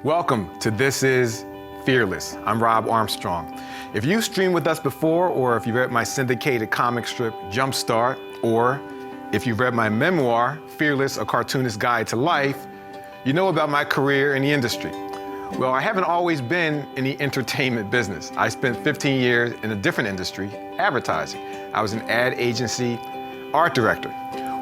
Welcome to This Is Fearless. I'm Robb Armstrong. If you've streamed with us before, or if you've read my syndicated comic strip, JumpStart, or if you've read my memoir, Fearless, A Cartoonist's Guide to Life, you know about my career in the industry. Well, I haven't always been in the entertainment business. I spent 15 years in a different industry, advertising. I was an ad agency art director.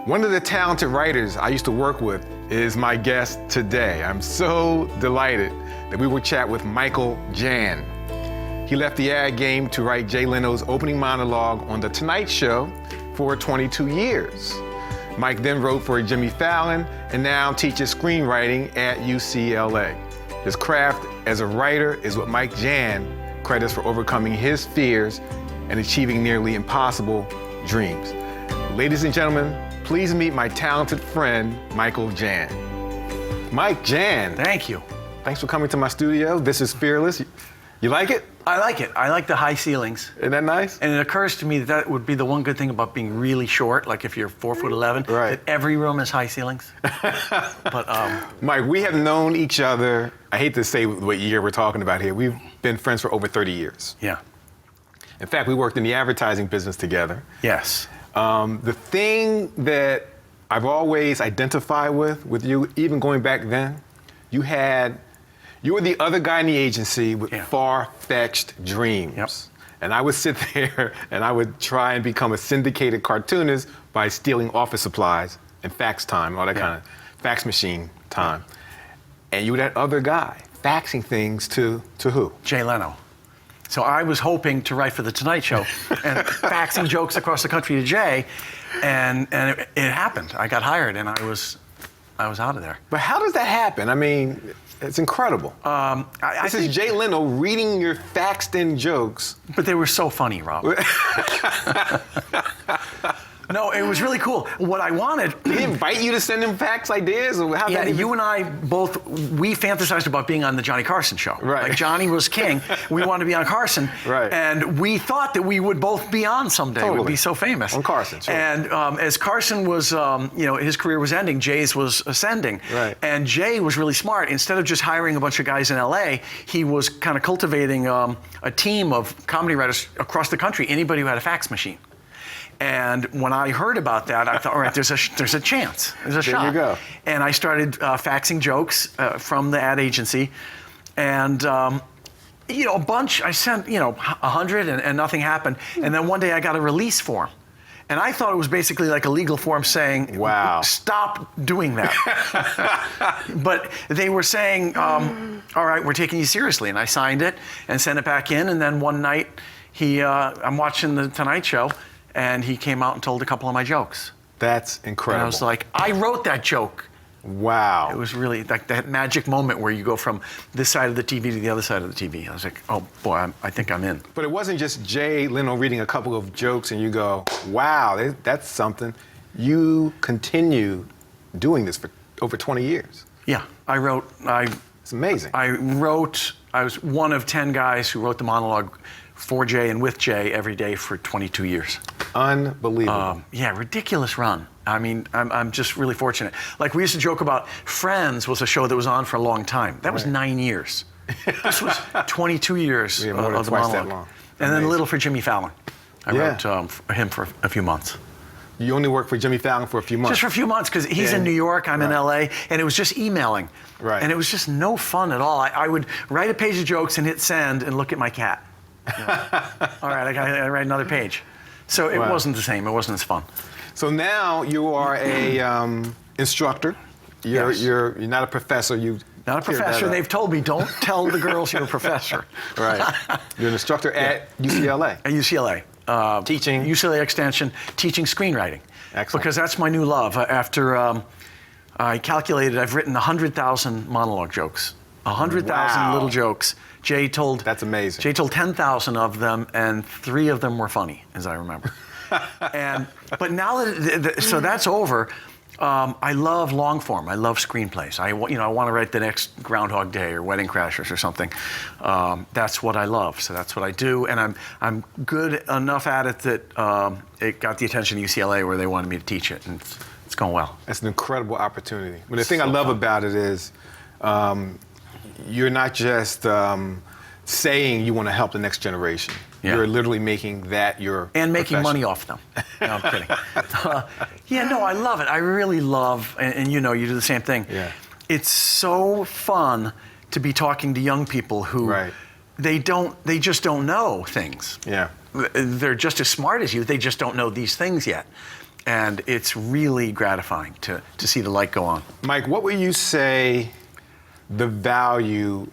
One of the talented writers I used to work with is my guest today. I'm so delighted that we will chat with Michael Jann. He left the ad game to write Jay Leno's opening monologue on The Tonight Show for 22 years. Mike then wrote for Jimmy Fallon and now teaches screenwriting at UCLA. His craft as a writer is what Mike Jann credits for overcoming his fears and achieving nearly impossible dreams. Ladies and gentlemen, please meet my talented friend, Michael Jann. Mike Jann. Thank you. Thanks for coming to my studio. This is Fearless. You like it? I like it. I like the high ceilings. Isn't that nice? And it occurs to me that that would be the one good thing about being really short, like if you're 4'11", right, that every room has high ceilings. But Mike, we have known each other, I hate to say what year we're talking about here, we've been friends for over 30 years. Yeah. In fact, we worked in the advertising business together. Yes. The thing that I've always identified with you, even going back then, you were the other guy in the agency with far-fetched dreams. Yep. And I would sit there and I would try and become a syndicated cartoonist by stealing office supplies and fax time, all that kind of fax machine time. And you were that other guy, faxing things to who? Jay Leno. So I was hoping to write for The Tonight Show and faxing jokes across the country to Jay, and it happened. I got hired and I was out of there. But how does that happen? I mean, it's incredible. This is Jay Leno reading your faxed-in jokes. But they were so funny, Rob. No, it was really cool. What I wanted... Did he invite you to send him fax ideas? Or how you and I both, we fantasized about being on the Johnny Carson show. Right. Like Johnny was king. We wanted to be on Carson. Right. And we thought that we would both be on someday. Totally. We'd be so famous. On Carson, sure. And as Carson was, his career was ending, Jay's was ascending. Right. And Jay was really smart. Instead of just hiring a bunch of guys in LA, he was kind of cultivating a team of comedy writers across the country, anybody who had a fax machine. And when I heard about that, I thought, all right, there's a chance, there's a shot. There you go. And I started faxing jokes from the ad agency, and a bunch. I sent 100, and nothing happened. And then one day I got a release form, and I thought it was basically like a legal form saying, "Wow, stop doing that." But they were saying, "All right, we're taking you seriously," and I signed it and sent it back in. And then one night, I'm watching The Tonight Show. And he came out and told a couple of my jokes. That's incredible. And I was like, I wrote that joke. Wow. It was really like that magic moment where you go from this side of the TV to the other side of the TV. I was like, oh boy, I think I'm in. But it wasn't just Jay Leno reading a couple of jokes and you go, wow, that's something. You continued doing this for over 20 years. Yeah, It's amazing. I was one of 10 guys who wrote the monologue for Jay and with Jay every day for 22 years. Unbelievable. Ridiculous run. I mean, I'm just really fortunate. Like, we used to joke about Friends was a show that was on for a long time. That was 9 years. This was 22 years more than of the twice monologue. that long. And then a little for Jimmy Fallon. I wrote for him for a few months. You only worked for Jimmy Fallon for a few months? Just for a few months, because he's in New York, I'm in LA, and it was just emailing. Right. And it was just no fun at all. I would write a page of jokes and hit send and look at my cat. All right, I gotta write another page. So it wasn't the same. It wasn't as fun. So now you are a instructor. You're not a professor. Not a professor. They've told me, don't tell the girls you're a professor. Right. You're an instructor at UCLA. At UCLA. Teaching? UCLA Extension, teaching screenwriting. Excellent. Because that's my new love. After I calculated, I've written 100,000 monologue jokes. 100,000 little jokes. That's amazing. Jay told 10,000 of them, and 3 of them were funny, as I remember. But now so that's over. I love long form. I love screenplays. I want to write the next Groundhog Day or Wedding Crashers or something. That's what I love. So that's what I do, and I'm good enough at it that it got the attention of UCLA where they wanted me to teach it, and it's going well. That's an incredible opportunity. But the thing I love about it is you're not just saying you want to help the next generation. Yeah. You're literally making that your and making profession. money off them. No, I'm kidding. Yeah, no, I love it. I really love, and you know, you do the same thing. Yeah. It's so fun to be talking to young people who Right. they just don't know things. Yeah. They're just as smart as you. They just don't know these things yet. And it's really gratifying to see the light go on. Mike, what would you say the value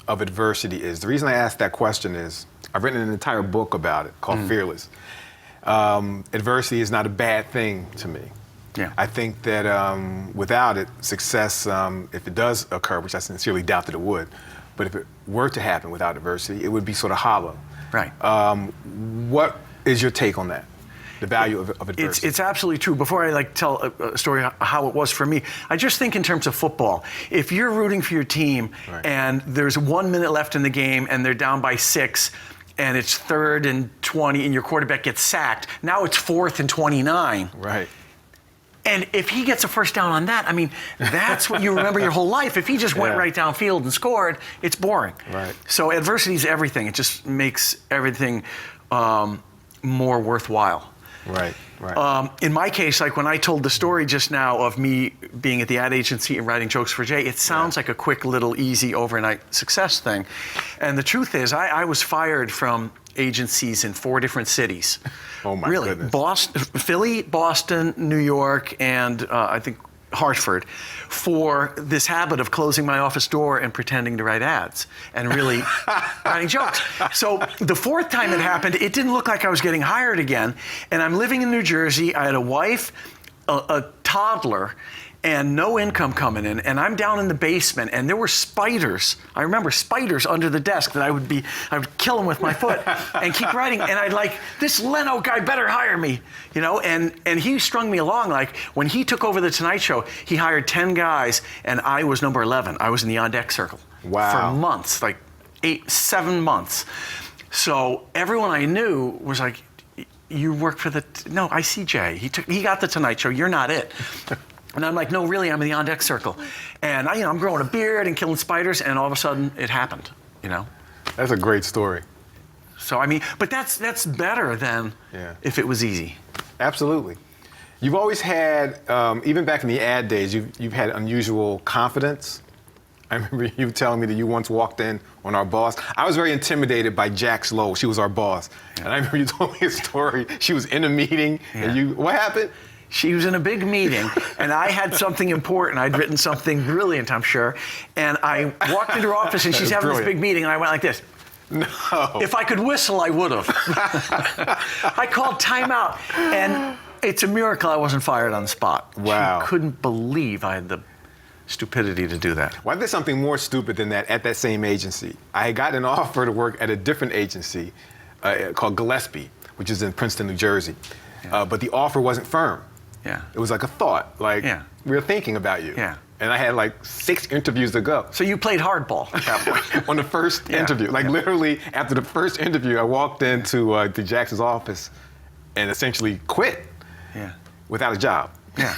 of adversity is? The reason I asked that question is I've written an entire book about it called Fearless. Adversity is not a bad thing to me. Yeah. I think that without it, success, if it does occur, which I sincerely doubt that it would, but if it were to happen without adversity, it would be sort of hollow. Right. What is your take on that? The value of adversity. It's absolutely true. Before I tell a story how it was for me, I just think in terms of football. If you're rooting for your team Right. and there's 1 minute left in the game and they're down by 6 and it's 3rd and 20 and your quarterback gets sacked, now it's 4th and 29. Right. And if he gets a first down on that, I mean, that's what you remember your whole life. If he just went Yeah. right downfield and scored, it's boring. Right. So adversity is everything. It just makes everything more worthwhile. Right. Right. In my case, like when I told the story just now of me being at the ad agency and writing jokes for Jay, it sounds like a quick little easy overnight success thing. And the truth is, I was fired from agencies in 4 different cities. Oh my really? goodness. Boston, Philly, Boston, New York, and I think Hartford, for this habit of closing my office door and pretending to write ads and really writing jokes. So the 4th time it happened, it didn't look like I was getting hired again. And I'm living in New Jersey. I had a wife, a toddler, and no income coming in. And I'm down in the basement, and there were spiders. I remember spiders under the desk that I would kill them with my foot and keep writing. And I'd like, this Leno guy better hire me, you know? And he strung me along. Like when he took over the Tonight Show, he hired 10 guys, and I was number 11. I was in the on deck circle. Wow. For months, like 7 months. So everyone I knew was like, you work for no, I see Jay. He got the Tonight Show. You're not it. And I'm like, no, really, I'm in the on-deck circle. And I'm growing a beard and killing spiders, and all of a sudden, it happened, you know? That's a great story. So, I mean, but that's better than if it was easy. Absolutely. You've always had, even back in the ad days, you've had unusual confidence. I remember you telling me that you once walked in on our boss. I was very intimidated by Jax Lowe. She was our boss. Yeah. And I remember you told me a story. She was in a meeting, and what happened? She was in a big meeting, and I had something important. I'd written something brilliant, I'm sure. And I walked into her office, and she's having this big meeting, and I went like this. No. If I could whistle, I would have. I called timeout, and it's a miracle I wasn't fired on the spot. Wow. She couldn't believe I had the stupidity to do that. Well, I did something more stupid than that at that same agency. I had gotten an offer to work at a different agency called Gillespie, which is in Princeton, New Jersey. Yeah. But the offer wasn't firm. Yeah. It was like a thought, like we were thinking about you. Yeah. And I had like 6 interviews to go. So you played hardball at that point. On the first interview. Like literally after the first interview, I walked into Jackson's office and essentially quit without a job. Yeah.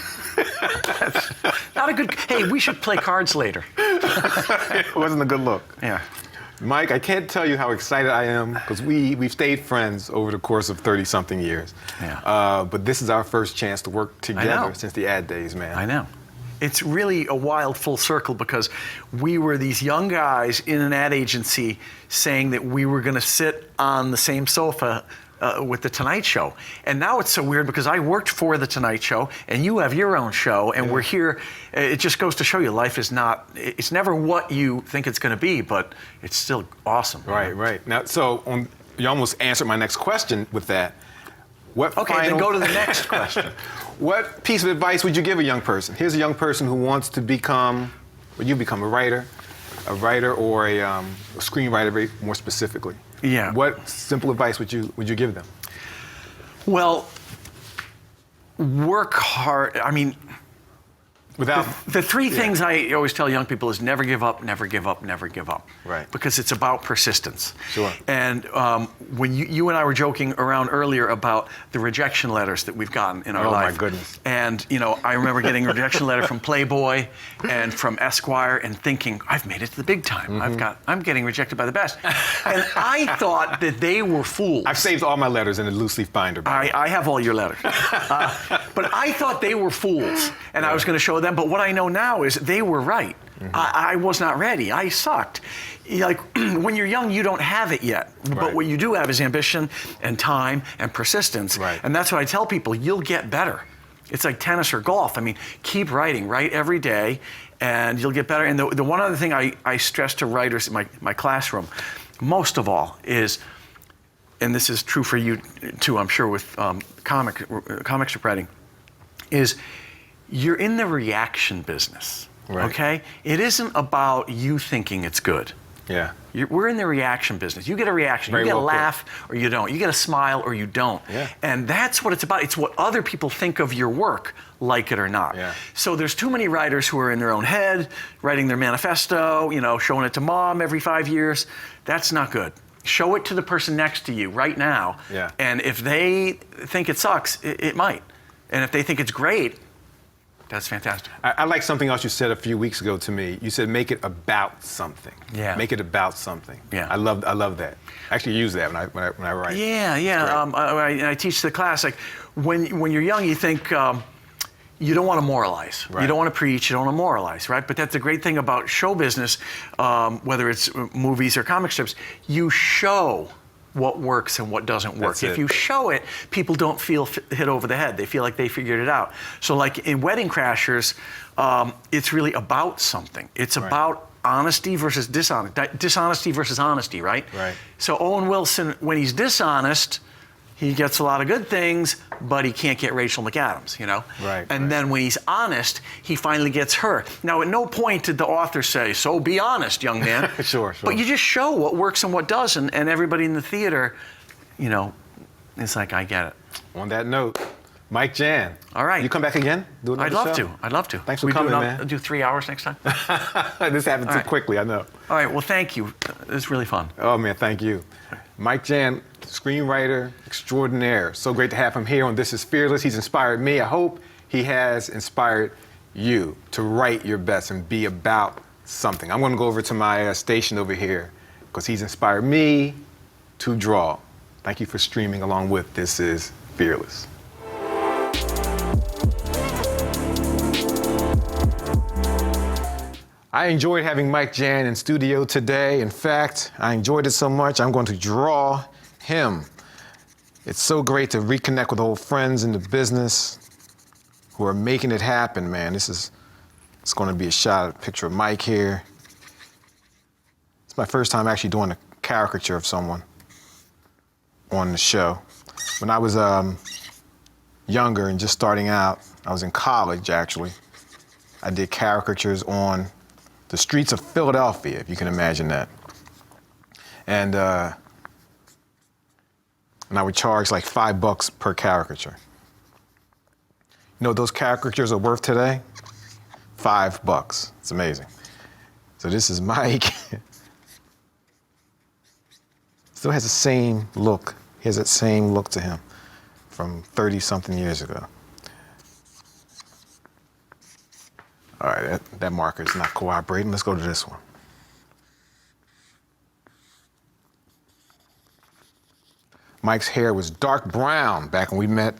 That's not a good, hey, we should play cards later. It wasn't a good look. Yeah. Mike, I can't tell you how excited I am because we've stayed friends over the course of 30-something years. Yeah. But this is our first chance to work together since the ad days, man. I know. It's really a wild full circle because we were these young guys in an ad agency saying that we were going to sit on the same sofa with The Tonight Show. And now it's so weird because I worked for The Tonight Show and you have your own show and we're here. It just goes to show you life is not, it's never what you think it's going to be, but it's still awesome. Right, right. Now, so you almost answered my next question with that. Then go to the next question. What piece of advice would you give a young person? Here's a young person who wants to become, you become a writer or a screenwriter more specifically. Yeah. What simple advice would you give them? Well, work hard. I mean, The three things I always tell young people is never give up, never give up, never give up. Right. Because it's about persistence. Sure. And when you and I were joking around earlier about the rejection letters that we've gotten in our life. Oh my goodness. And I remember getting a rejection letter from Playboy and from Esquire and thinking, I've made it to the big time. I'm getting rejected by the best. And I thought that they were fools. I've saved all my letters in a loose leaf binder. I have all your letters. But I thought they were fools, and I was going to show them. But what I know now is they were right. I was not ready. I sucked. Like, when you're young, you don't have it yet. But what you do have is ambition and time and persistence. Right. And that's what I tell people. You'll get better. It's like tennis or golf. I mean, keep writing. Write every day, and you'll get better. And the one other thing I stress to writers in my classroom, most of all, is, and this is true for you too, I'm sure, with comic strip writing, is you're in the reaction business, okay? It isn't about you thinking it's good. Yeah. We're in the reaction business. You get a reaction. You get a laugh or you don't. You get a smile or you don't. Yeah. And that's what it's about. It's what other people think of your work, like it or not. Yeah. So there's too many writers who are in their own head, writing their manifesto, showing it to mom every 5 years. That's not good. Show it to the person next to you right now. Yeah. And if they think it sucks, it might. And if they think it's great, that's fantastic. I like something else you said a few weeks ago to me. You said make it about something. Yeah. Make it about something. Yeah. I love that. I actually use that when I write. Yeah. I teach the class, like, when you're young, you think you don't want to moralize. Right. You don't want to preach. You don't want to moralize, right? But that's the great thing about show business, whether it's movies or comic strips. You show what works and what doesn't work. That's if it. you show it, people don't feel hit over the head. They feel like they figured it out. So like in Wedding Crashers, it's really about something. It's about honesty versus dishonesty versus honesty, right? Right. So Owen Wilson, when he's dishonest, he gets a lot of good things, but he can't get Rachel McAdams, Right. And then when he's honest, he finally gets her. Now, at no point did the author say, so be honest, young man. Sure. But you just show what works and what doesn't, and everybody in the theater, it's like, I get it. On that note, Mike Jann. All right. You come back again? Do another show? I'd love to. Thanks for coming, man. Do 3 hours next time? This happened too quickly, I know. All right, well, thank you. It was really fun. Oh, man, thank you. Mike Jann, screenwriter extraordinaire. So great to have him here on This Is Fearless. He's inspired me. I hope he has inspired you to write your best and be about something. I'm going to go over to my station over here because he's inspired me to draw. Thank you for streaming along with This Is Fearless. I enjoyed having Mike Jann in studio today. In fact, I enjoyed it so much, I'm going to draw him. It's so great to reconnect with old friends in the business who are making it happen, man. It's going to be a shot at a picture of Mike here. It's my first time actually doing a caricature of someone on the show. When I was younger and just starting out, I was in college, actually. I did caricatures on the streets of Philadelphia, if you can imagine that. And I would charge like $5 per caricature. You know what those caricatures are worth today? $5. It's amazing. So this is Mike. Still has the same look. He has that same look to him from 30-something years ago. All right, that marker is not cooperating. Let's go to this one. Mike's hair was dark brown back when we met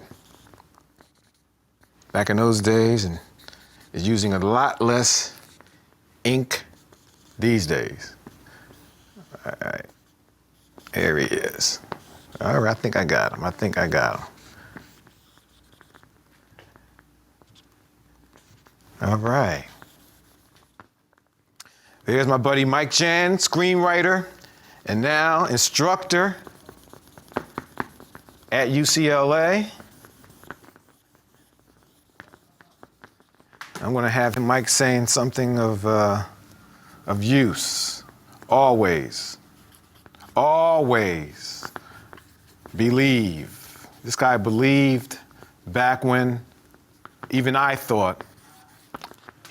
back in those days, and is using a lot less ink these days. All right, there he is. All right, I think I got him. All right. There's my buddy Mike Jann, screenwriter, and now instructor at UCLA. I'm going to have Mike saying something of use. Always believe. This guy believed back when even I thought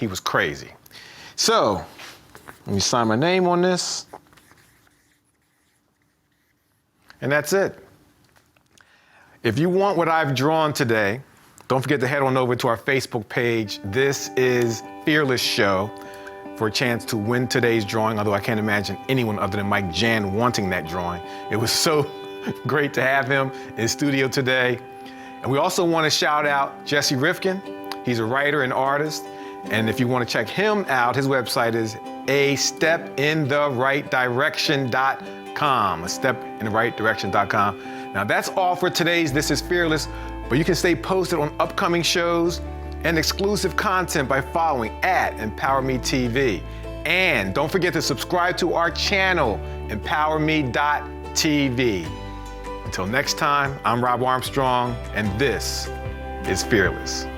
He was crazy. So, let me sign my name on this. And that's it. If you want what I've drawn today, don't forget to head on over to our Facebook page. This is Fearless Show, for a chance to win today's drawing, although I can't imagine anyone other than Mike Jann wanting that drawing. It was so great to have him in studio today. And we also want to shout out Jesse Rifkin. He's a writer and artist. And if you want to check him out, his website is astepintherightdirection.com. astepintherightdirection.com. Now that's all for today's This is Fearless, but you can stay posted on upcoming shows and exclusive content by following at emPOWERme.tv. And don't forget to subscribe to our channel, emPOWERme.tv. Until next time, I'm Robb Armstrong, and this is Fearless.